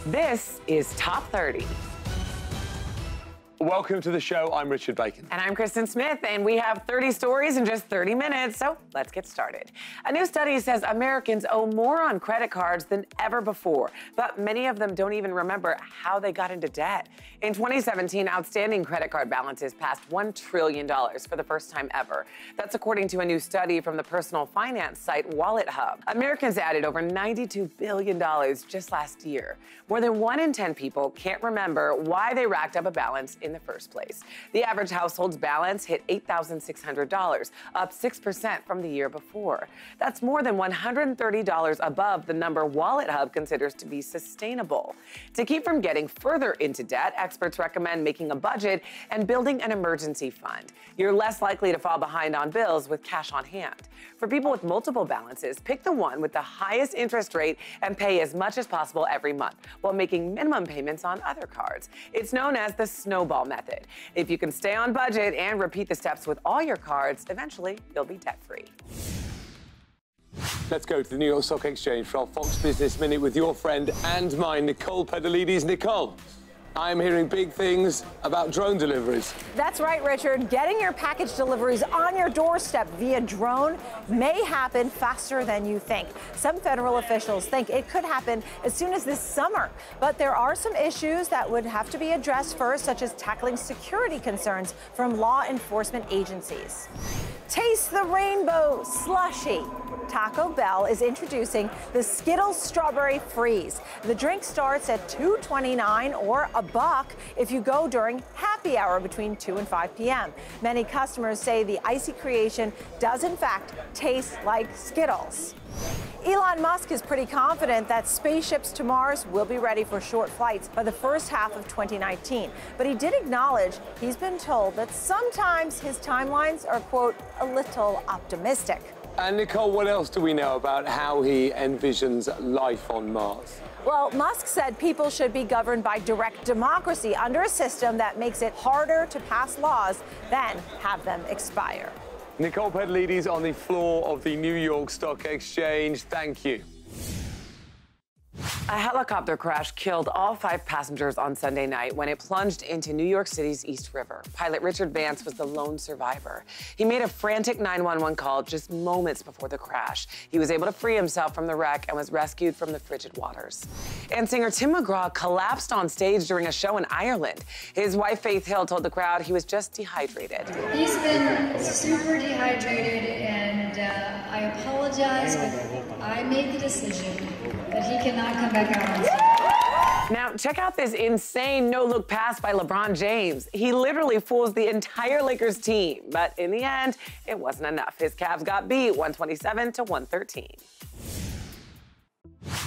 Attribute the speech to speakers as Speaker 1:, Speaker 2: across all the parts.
Speaker 1: This is Top 30.
Speaker 2: Welcome to the show. I'm Richard Bacon.
Speaker 1: And I'm Kristen Smith, and we have 30 stories in just 30 minutes, so let's get started. A new study says Americans owe more on credit cards than ever before, but many of them don't even remember how they got into debt. In 2017, outstanding credit card balances passed $1 trillion for the first time ever. That's according to a new study from the personal finance site Wallet Hub. Americans added over $92 billion just last year. More than 1 in 10 people can't remember why they racked up a balance in the first place. The average household's balance hit $8,600, up 6% from the year before. That's more than $130 above the number Wallet Hub considers to be sustainable. To keep from getting further into debt, experts recommend making a budget and building an emergency fund. You're less likely to fall behind on bills with cash on hand. For people with multiple balances, pick the one with the highest interest rate and pay as much as possible every month while making minimum payments on other cards. It's known as the snowball method. If you can stay on budget and repeat the steps with all your cards, eventually you'll be debt-free.
Speaker 2: Let's go to the New York Stock Exchange for our Fox Business Minute with your friend and mine, Nicole Pedalides. Nicole, I'm hearing big things about drone deliveries.
Speaker 3: That's right, Richard. Getting your package deliveries on your doorstep via drone may happen faster than you think. Some federal officials think it could happen as soon as this summer. But there are some issues that would have to be addressed first, such as tackling security concerns from law enforcement agencies. Taste the rainbow slushy. Taco Bell is introducing the Skittles Strawberry Freeze. The drink starts at $2.29 or $1 if you go during happy hour between 2 and 5 p.m. Many customers say the icy creation does in fact taste like Skittles. Elon Musk is pretty confident that spaceships to Mars will be ready for short flights by the first half of 2019. But he did acknowledge he's been told that sometimes his timelines are, quote, a little optimistic.
Speaker 2: And Nicole, what else do we know about how he envisions life on Mars?
Speaker 3: Well, Musk said people should be governed by direct democracy under a system that makes it harder to pass laws than have them expire.
Speaker 2: Nicole Pedalides on the floor of the New York Stock Exchange. Thank you.
Speaker 1: A helicopter crash killed all 5 passengers on Sunday night when it plunged into New York City's East River. Pilot Richard Vance was the lone survivor. He made a frantic 911 call just moments before the crash. He was able to free himself from the wreck and was rescued from the frigid waters. And singer Tim McGraw collapsed on stage during a show in Ireland. His wife, Faith Hill, told the crowd he was just dehydrated.
Speaker 4: He's been super dehydrated, and I apologize, but I made the decision that he cannot come back out on stage.
Speaker 1: Now, check out this insane no-look pass by LeBron James. He literally fools the entire Lakers team, but in the end, it wasn't enough. His Cavs got beat 127 to 113.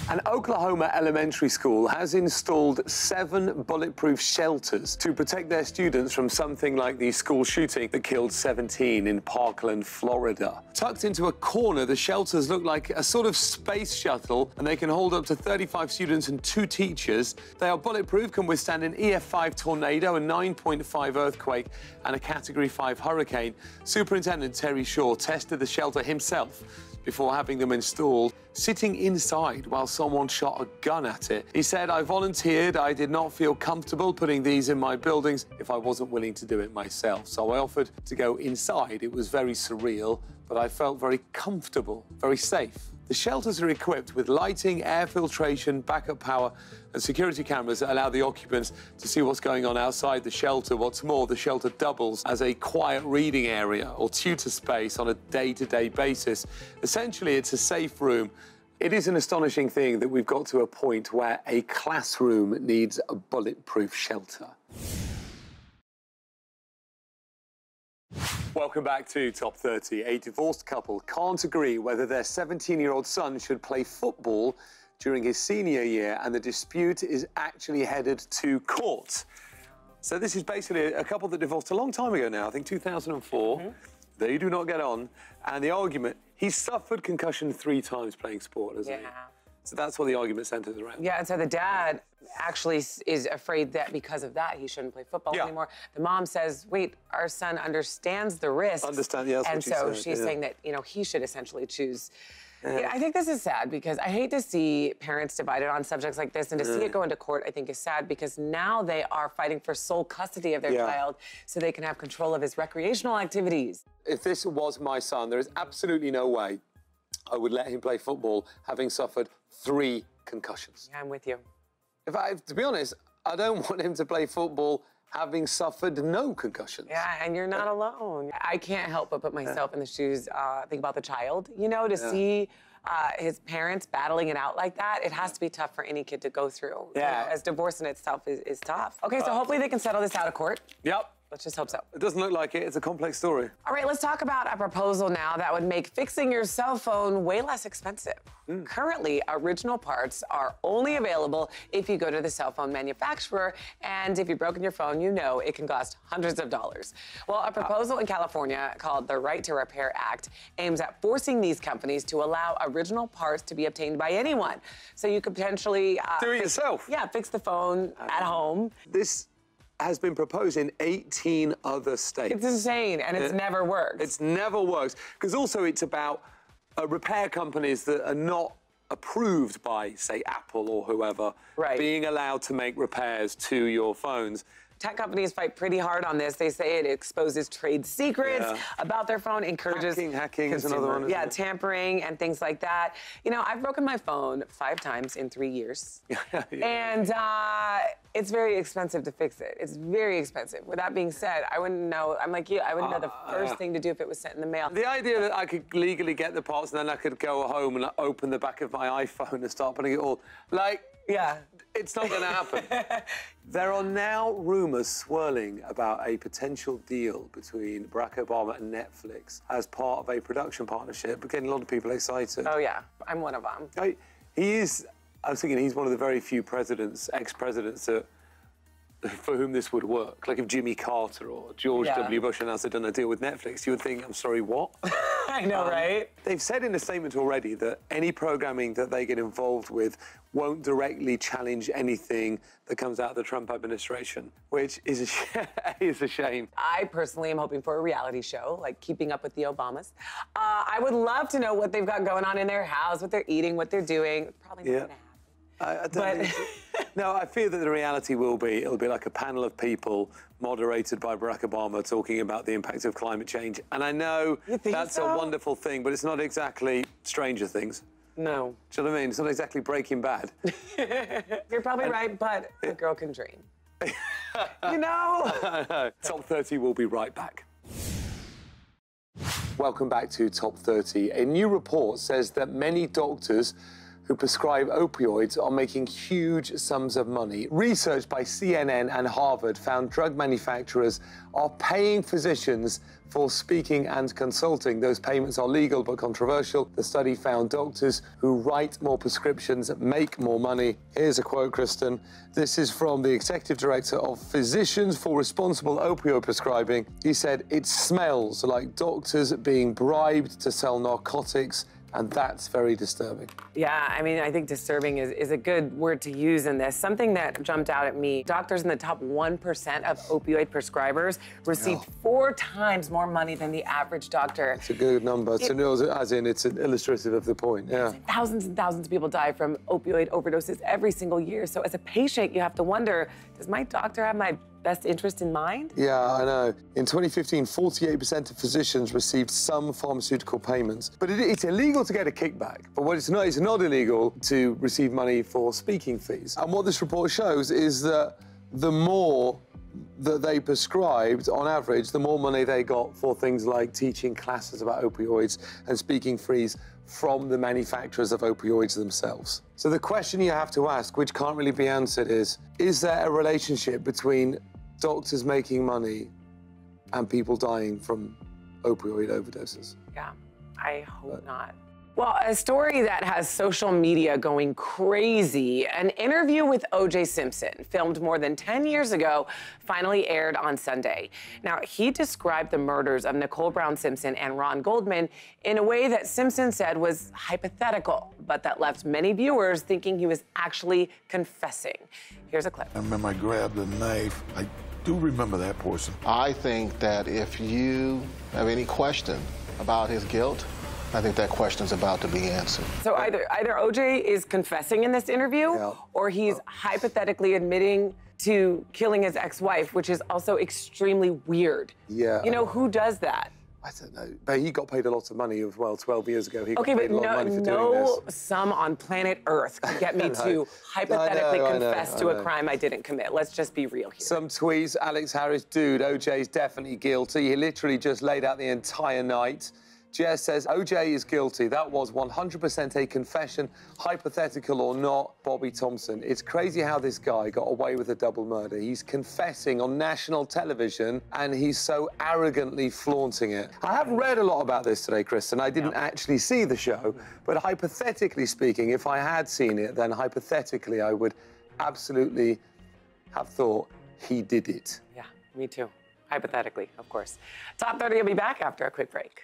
Speaker 2: An Oklahoma elementary school has installed 7 bulletproof shelters to protect their students from something like the school shooting that killed 17 in Parkland, Florida. Tucked into a corner, the shelters look like a sort of space shuttle, and they can hold up to 35 students and 2 teachers. They are bulletproof, can withstand an EF5 tornado, a 9.5 earthquake, and a Category 5 hurricane. Superintendent Terry Shaw tested the shelter himself before having them installed, sitting inside while someone shot a gun at it. He said, "I volunteered. I did not feel comfortable putting these in my buildings if I wasn't willing to do it myself. So I offered to go inside. It was very surreal, but I felt very comfortable, very safe." The shelters are equipped with lighting, air filtration, backup power, and security cameras that allow the occupants to see what's going on outside the shelter. What's more, the shelter doubles as a quiet reading area or tutor space on a day-to-day basis. Essentially, it's a safe room. It is an astonishing thing that we've got to a point where a classroom needs a bulletproof shelter. Welcome back to Top 30. A divorced couple can't agree whether their 17-year-old son should play football during his senior year, and the dispute is actually headed to court. So this is basically a couple that divorced a long time ago now, I think 2004. They do not get on. And the argument, he suffered concussion 3 times playing sport, hasn't he? So that's what the argument centers around.
Speaker 1: Yeah, and so the dad actually is afraid that because of that, he shouldn't play football anymore. The mom says, wait, our son understands the risks.
Speaker 2: Understand, yeah, that's
Speaker 1: and
Speaker 2: what she
Speaker 1: so
Speaker 2: said,
Speaker 1: she's saying that, you know, he should essentially choose Yeah, I think this is sad because I hate to see parents divided on subjects like this, and to see it go into court, I think is sad because now they are fighting for sole custody of their child so they can have control of his recreational activities.
Speaker 2: If this was my son, there is absolutely no way I would let him play football having suffered 3 concussions.
Speaker 1: Yeah, I'm with you.
Speaker 2: To be honest, I don't want him to play football having suffered no concussions.
Speaker 1: Yeah, and you're not alone. I can't help but put myself in the shoes, think about the child, you know, to see his parents battling it out like that. It has to be tough for any kid to go through.
Speaker 2: Yeah.
Speaker 1: You know, as divorce in itself is tough. Okay, so hopefully they can settle this out of court.
Speaker 2: Yep.
Speaker 1: Let's just hope so.
Speaker 2: It doesn't look like it. It's a complex story.
Speaker 1: All right, let's talk about a proposal now that would make fixing your cell phone way less expensive. Currently, original parts are only available if you go to the cell phone manufacturer, and if you've broken your phone, you know it can cost hundreds of dollars. Well, a proposal in California called the Right to Repair Act aims at forcing these companies to allow original parts to be obtained by anyone. So you could potentially...
Speaker 2: do it yourself.
Speaker 1: Yeah, fix the phone at home.
Speaker 2: This has been proposed in 18 other states.
Speaker 1: It's insane, and it's never worked.
Speaker 2: It's never worked. Because also it's about repair companies that are not approved by, say, Apple or whoever, being allowed to make repairs to your phones.
Speaker 1: Tech companies fight pretty hard on this. They say it exposes trade secrets about their phone, encourages
Speaker 2: hacking is another one.
Speaker 1: Yeah, tampering and things like that. You know, I've broken my phone 5 times in 3 years. And it's very expensive to fix it. It's very expensive. With that being said, I wouldn't know. I'm like you. I wouldn't know the first thing to do if it was sent in the mail.
Speaker 2: The idea that I could legally get the parts and then I could go home and open the back of my iPhone and start putting it all, like, it's not going to happen. There are now rumours swirling about a potential deal between Barack Obama and Netflix as part of a production partnership, getting a lot of people excited.
Speaker 1: Oh, yeah. I'm one of them.
Speaker 2: I was thinking he's one of the very few presidents, ex-presidents, for whom this would work. Like if Jimmy Carter or George W. Bush announced they'd done a deal with Netflix, you would think, I'm sorry, what?
Speaker 1: I know, right?
Speaker 2: They've said in a statement already that any programming that they get involved with won't directly challenge anything that comes out of the Trump administration, which is a shame.
Speaker 1: I personally am hoping for a reality show, like Keeping Up with the Obamas. I would love to know what they've got going on in their house, what they're eating, what they're doing. Probably not going to happen.
Speaker 2: No, I fear that the reality will be, it'll be like a panel of people moderated by Barack Obama talking about the impact of climate change. And I know that's a wonderful thing, but it's not exactly Stranger Things. No. Do you know what I mean? It's not exactly Breaking Bad.
Speaker 1: You're probably right, but a girl can dream. You know?
Speaker 2: Top 30 will be right back. Welcome back to Top 30. A new report says that many doctors who prescribe opioids are making huge sums of money. Research by CNN and Harvard found drug manufacturers are paying physicians for speaking and consulting. Those payments are legal but controversial. The study found doctors who write more prescriptions make more money. Here's a quote, Kristen. This is from the executive director of Physicians for Responsible Opioid Prescribing. He said, it smells like doctors being bribed to sell narcotics, and that's very disturbing.
Speaker 1: Yeah, I mean, I think disturbing is a good word to use in this. Something that jumped out at me, doctors in the top 1% of opioid prescribers received 4 times more money than the average doctor.
Speaker 2: It's a good number. It's illustrative of the point,
Speaker 1: Thousands and thousands of people die from opioid overdoses every single year. So as a patient, you have to wonder, does my doctor have my best interest in mind?
Speaker 2: Yeah, I know. In 2015, 48% of physicians received some pharmaceutical payments. But it's illegal to get a kickback. But what it's not illegal to receive money for speaking fees. And what this report shows is that the more that they prescribed, on average, the more money they got for things like teaching classes about opioids and speaking fees from the manufacturers of opioids themselves. So the question you have to ask, which can't really be answered, is there a relationship between doctors making money and people dying from opioid overdoses?
Speaker 1: Yeah, I hope not. Well, a story that has social media going crazy. An interview with O.J. Simpson, filmed more than 10 years ago, finally aired on Sunday. Now, he described the murders of Nicole Brown Simpson and Ron Goldman in a way that Simpson said was hypothetical, but that left many viewers thinking he was actually confessing. Here's a clip.
Speaker 5: I remember I grabbed a knife. I do remember that portion.
Speaker 6: I think that if you have any question about his guilt, I think that question's about to be answered.
Speaker 1: So either OJ is confessing in this interview, or he's hypothetically admitting to killing his ex-wife, which is also extremely weird.
Speaker 2: Yeah.
Speaker 1: You know, who does that?
Speaker 2: I don't know. But he got paid a lot of money as well 12 years ago. He got
Speaker 1: Okay,
Speaker 2: paid
Speaker 1: but
Speaker 2: a lot of money for doing
Speaker 1: no
Speaker 2: this.
Speaker 1: sum on planet Earth can get me to hypothetically confess to a crime I didn't commit. Let's just be real here.
Speaker 2: Some tweets, Alex Harris, dude, OJ's definitely guilty. He literally just laid out the entire night. Jess says, OJ is guilty. That was 100% a confession, hypothetical or not. Bobby Thompson. It's crazy how this guy got away with a double murder. He's confessing on national television, and he's so arrogantly flaunting it. I have read a lot about this today, Kristen. I didn't actually see the show, but hypothetically speaking, if I had seen it, then hypothetically I would absolutely have thought he did it.
Speaker 1: Yeah, me too. Hypothetically, of course. Top 30 will be back after a quick break.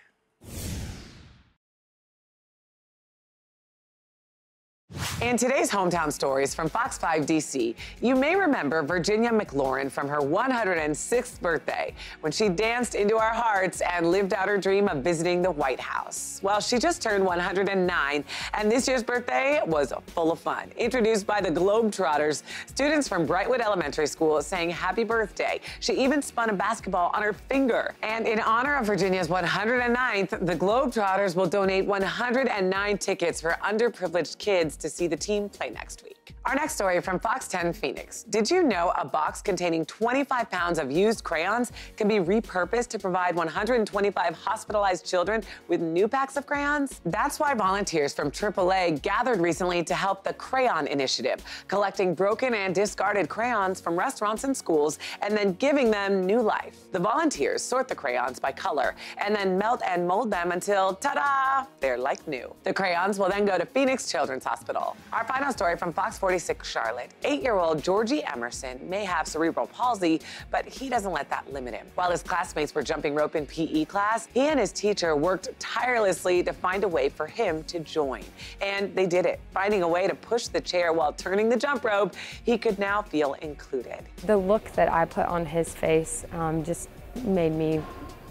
Speaker 1: In today's Hometown Stories from Fox 5 DC, you may remember Virginia McLaurin from her 106th birthday, when she danced into our hearts and lived out her dream of visiting the White House. Well, she just turned 109, and this year's birthday was full of fun. Introduced by the Globetrotters, students from Brightwood Elementary School sang happy birthday. She even spun a basketball on her finger. And in honor of Virginia's 109th, the Globetrotters will donate 109 tickets for underprivileged kids to see the team play next week. Our next story from Fox 10 Phoenix. Did you know a box containing 25 pounds of used crayons can be repurposed to provide 125 hospitalized children with new packs of crayons? That's why volunteers from AAA gathered recently to help the Crayon Initiative, collecting broken and discarded crayons from restaurants and schools and then giving them new life. The volunteers sort the crayons by color and then melt and mold them until, ta-da, they're like new. The crayons will then go to Phoenix Children's Hospital. Our final story from Fox 46 Charlotte. 8-year-old Georgie Emerson may have cerebral palsy, but he doesn't let that limit him. While his classmates were jumping rope in PE class, he and his teacher worked tirelessly to find a way for him to join. And they did it, finding a way to push the chair while turning the jump rope. He could now feel included.
Speaker 7: The look that I put on his face just made me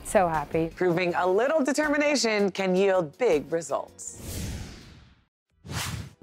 Speaker 7: so happy.
Speaker 1: Proving a little determination can yield big results.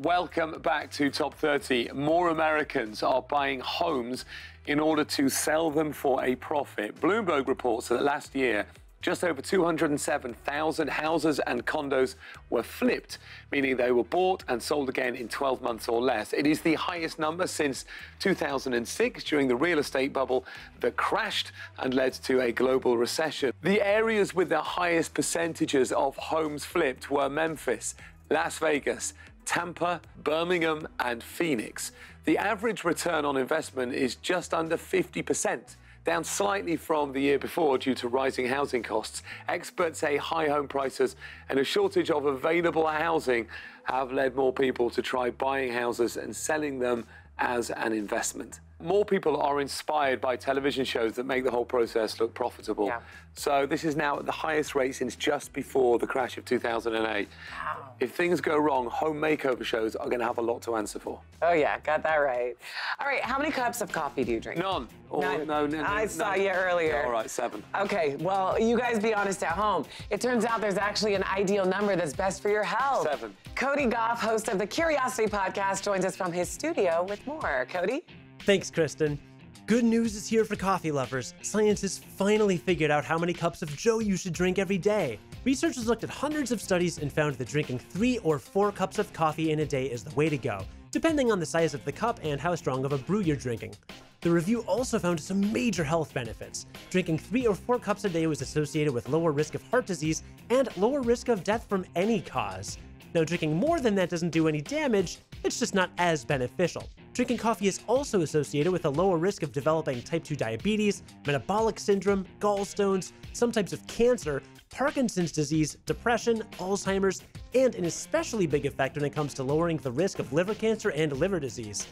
Speaker 2: Welcome back to Top 30. More Americans are buying homes in order to sell them for a profit. Bloomberg reports that last year, just over 207,000 houses and condos were flipped, meaning they were bought and sold again in 12 months or less. It is the highest number since 2006, during the real estate bubble that crashed and led to a global recession. The areas with the highest percentages of homes flipped were Memphis, Las Vegas, Tampa, Birmingham, and Phoenix. The average return on investment is just under 50%, down slightly from the year before due to rising housing costs. Experts say high home prices and a shortage of available housing have led more people to try buying houses and selling them as an investment. More people are inspired by television shows that make the whole process look profitable. Yeah. So this is now at the highest rate since just before the crash of 2008. Wow. If things go wrong, home makeover shows are going to have a lot to answer for.
Speaker 1: Oh, yeah, got that right. All right, how many cups of coffee do you drink?
Speaker 2: None.
Speaker 1: None. No, I saw you earlier.
Speaker 2: All right, 7.
Speaker 1: Okay, well, you guys be honest at home. It turns out there's actually an ideal number that's best for your health.
Speaker 2: 7.
Speaker 1: Cody Goff, host of the Curiosity Podcast, joins us from his studio with more. Cody?
Speaker 8: Thanks, Kristen. Good news is here for coffee lovers. Science has finally figured out how many cups of Joe you should drink every day. Researchers looked at hundreds of studies and found that drinking 3 or 4 cups of coffee in a day is the way to go, depending on the size of the cup and how strong of a brew you're drinking. The review also found some major health benefits. Drinking 3 or 4 cups a day was associated with lower risk of heart disease and lower risk of death from any cause. Now, drinking more than that doesn't do any damage, it's just not as beneficial. Drinking coffee is also associated with a lower risk of developing type 2 diabetes, metabolic syndrome, gallstones, some types of cancer, Parkinson's disease, depression, Alzheimer's, and an especially big effect when it comes to lowering the risk of liver cancer and liver disease.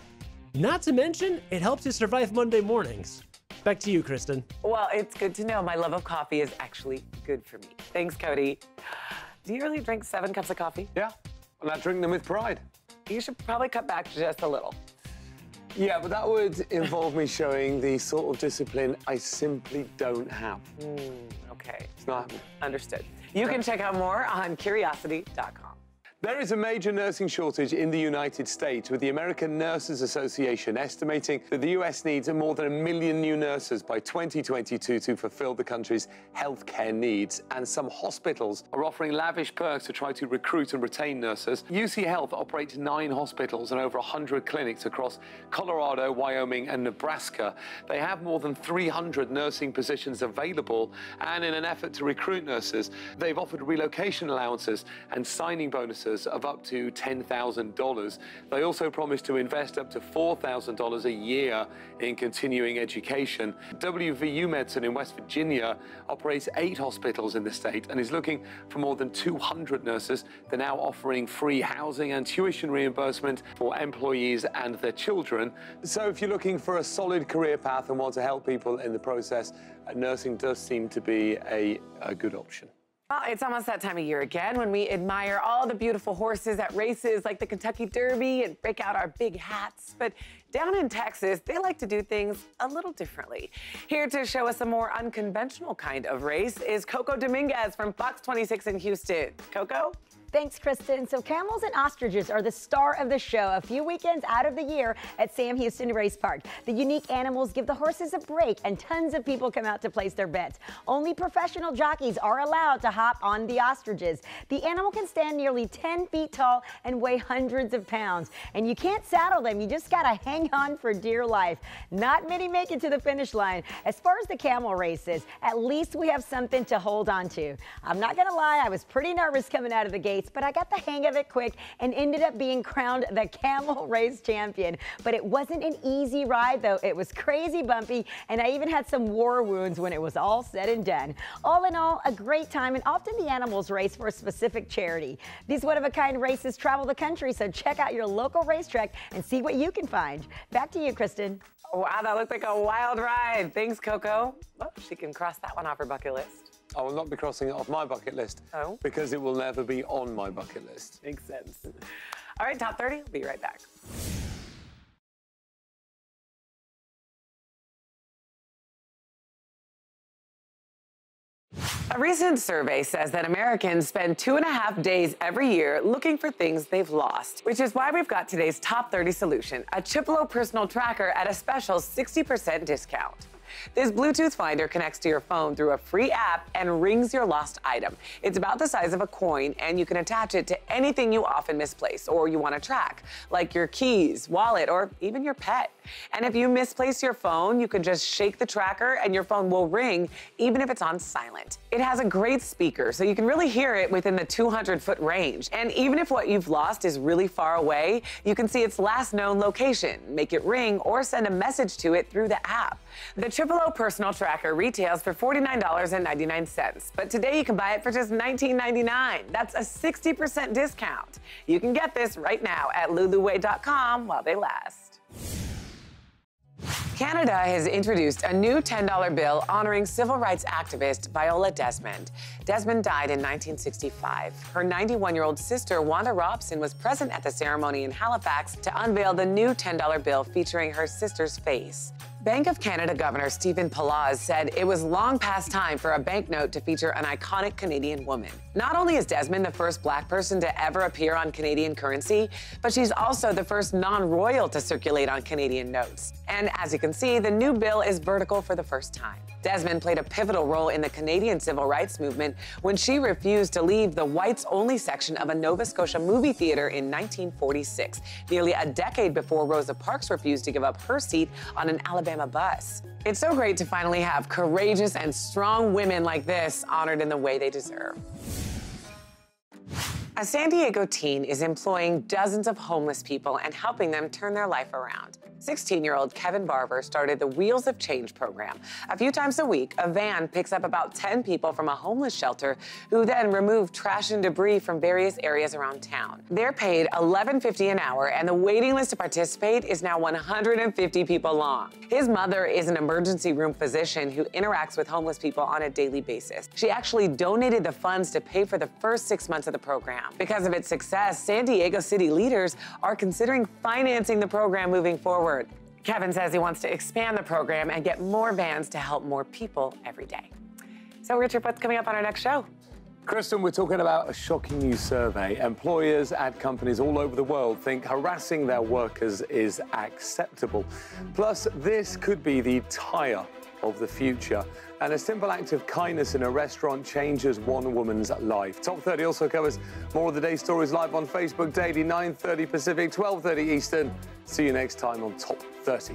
Speaker 8: Not to mention, it helps you survive Monday mornings. Back to you, Kristen.
Speaker 1: Well, it's good to know my love of coffee is actually good for me. Thanks, Cody. Do you really drink 7 cups of coffee?
Speaker 2: Yeah, and I drink them with pride.
Speaker 1: You should probably cut back just a little.
Speaker 2: Yeah, but that would involve me showing the sort of discipline I simply don't have.
Speaker 1: Okay.
Speaker 2: It's not happening.
Speaker 1: Understood. You can check out more on curiosity.com.
Speaker 2: There is a major nursing shortage in the United States, with the American Nurses Association estimating that the US needs more than 1 million new nurses by 2022 to fulfill the country's healthcare needs. And some hospitals are offering lavish perks to try to recruit and retain nurses. UC Health operates 9 hospitals and over 100 clinics across Colorado, Wyoming, and Nebraska. They have more than 300 nursing positions available, and in an effort to recruit nurses, they've offered relocation allowances and signing bonuses of up to $10,000. They also promise to invest up to $4,000 a year in continuing education. WVU Medicine in West Virginia operates 8 hospitals in the state and is looking for more than 200 nurses. They're now offering free housing and tuition reimbursement for employees and their children. So if you're looking for a solid career path and want to help people in the process, nursing does seem to be a good option.
Speaker 1: Well, it's almost that time of year again when we admire all the beautiful horses at races like the Kentucky Derby and break out our big hats. But down in Texas, they like to do things a little differently. Here to show us a more unconventional kind of race is Coco Dominguez from Fox 26 in Houston. Coco?
Speaker 9: Thanks, Kristen. So camels and ostriches are the star of the show a few weekends out of the year at Sam Houston Race Park. The unique animals give the horses a break, and tons of people come out to place their bets. Only professional jockeys are allowed to hop on the ostriches. The animal can stand nearly 10 feet tall and weigh hundreds of pounds. And you can't saddle them. You just got to hang on for dear life. Not many make it to the finish line. As far as the camel races, at least we have something to hold on to. I'm not going to lie, I was pretty nervous coming out of the gates, but I got the hang of it quick and ended up being crowned the camel race champion. But it wasn't an easy ride, though. It was crazy bumpy, and I even had some war wounds when it was all said and done. All in all, a great time, and often the animals race for a specific charity. These one-of-a-kind races travel the country, so check out your local racetrack and see what you can find. Back to you, Kristen.
Speaker 1: Wow, that looked like a wild ride. Thanks, Coco. Well, she can cross that one off her bucket list.
Speaker 2: I will not be crossing it off my bucket list.
Speaker 1: Oh?
Speaker 2: Because it will never be on my bucket list.
Speaker 1: Makes sense. All right, Top 30, we'll be right back. A recent survey says that Americans spend 2.5 days every year looking for things they've lost, which is why we've got today's Top 30 solution, a Chipolo personal tracker at a special 60% discount. This Bluetooth finder connects to your phone through a free app and rings your lost item. It's about the size of a coin, and you can attach it to anything you often misplace or you want to track, like your keys, wallet, or even your pet. And if you misplace your phone, you can just shake the tracker and your phone will ring, even if it's on silent. It has a great speaker, so you can really hear it within the 200-foot range. And even if what you've lost is really far away, you can see its last known location, make it ring, or send a message to it through the app. The Chipolo personal tracker retails for $49.99, but today you can buy it for just $19.99. That's a 60% discount. You can get this right now at luluway.com while they last. Canada has introduced a new $10 bill honoring civil rights activist Viola Desmond. Desmond died in 1965. Her 91-year-old sister, Wanda Robson, was present at the ceremony in Halifax to unveil the new $10 bill featuring her sister's face. Bank of Canada Governor Stephen Pallaz said it was long past time for a banknote to feature an iconic Canadian woman. Not only is Desmond the first Black person to ever appear on Canadian currency, but she's also the first non-royal to circulate on Canadian notes. And as you can see, the new bill is vertical for the first time. Desmond played a pivotal role in the Canadian civil rights movement when she refused to leave the whites-only section of a Nova Scotia movie theater in 1946, nearly a decade before Rosa Parks refused to give up her seat on an Alabama bus. It's so great to finally have courageous and strong women like this honored in the way they deserve. A San Diego teen is employing dozens of homeless people and helping them turn their life around. 16-year-old Kevin Barber started the Wheels of Change program. A few times a week, a van picks up about 10 people from a homeless shelter who then remove trash and debris from various areas around town. They're paid $11.50 an hour, and the waiting list to participate is now 150 people long. His mother is an emergency room physician who interacts with homeless people on a daily basis. She actually donated the funds to pay for the first 6 months of the program. Because of its success, San Diego city leaders are considering financing the program moving forward. Kevin says he wants to expand the program and get more vans to help more people every day. So, Richard, what's coming up on our next show?
Speaker 2: Kristen, we're talking about a shocking new survey. Employers at companies all over the world think harassing their workers is acceptable. Plus, this could be the tire of the future. And a simple act of kindness in a restaurant changes one woman's life. Top 30 also covers more of the day's stories live on Facebook daily, 9:30 Pacific, 12:30 Eastern. See you next time on Top 30.